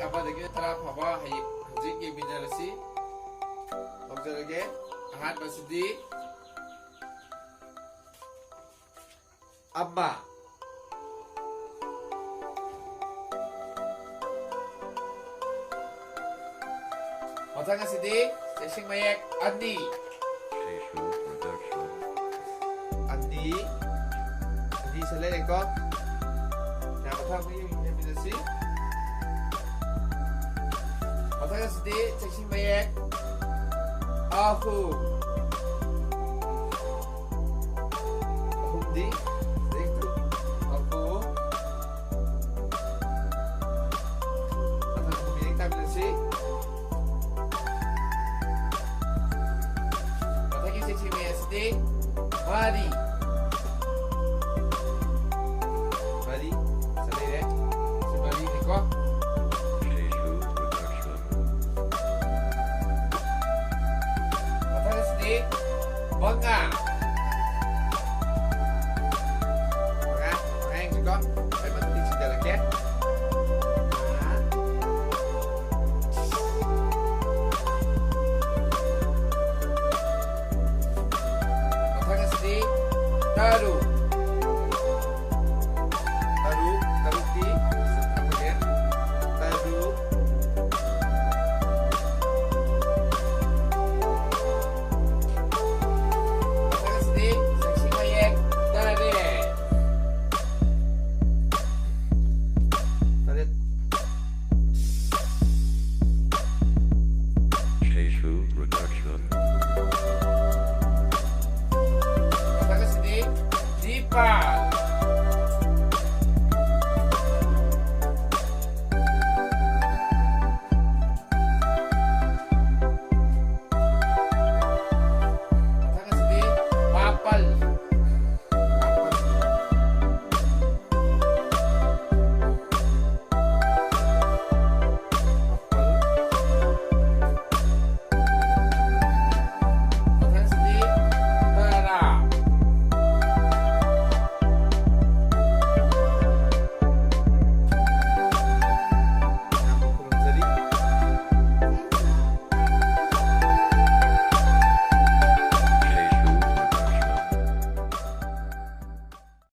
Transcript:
ꯑꯃꯗꯒꯤ ꯇꯔꯥ ꯐꯥꯎꯕ ꯍꯧꯖꯤꯛ ꯌꯦꯡꯃꯤꯟꯅꯔꯁꯤ ꯍꯧꯖꯔꯒꯦ ꯑꯍꯥꯟꯕꯁꯤꯗꯤ ꯑꯃ ꯃꯊꯪ ꯑꯁꯤꯗꯤ ꯆꯩꯁꯤꯡ ꯃꯌꯦꯛ ꯑꯅꯤ ꯑꯅꯤ ꯑꯅꯤꯁꯦ ꯂꯩꯔꯦꯀꯣ ꯃꯊꯪ ꯑꯃꯨꯛ ꯌꯦꯡꯃꯤꯟꯅꯁꯤ मथांग असदी चेक्सिंग मयेक ahum ahumdi देखो ahum मथांग मयेक ताबिनसि मथांग चेक्सिंग मयेक असदी mari mari salire si mari niko Manga yang juga saya penting sudah lagi ya maka sedih taru di kemudian taru Dipa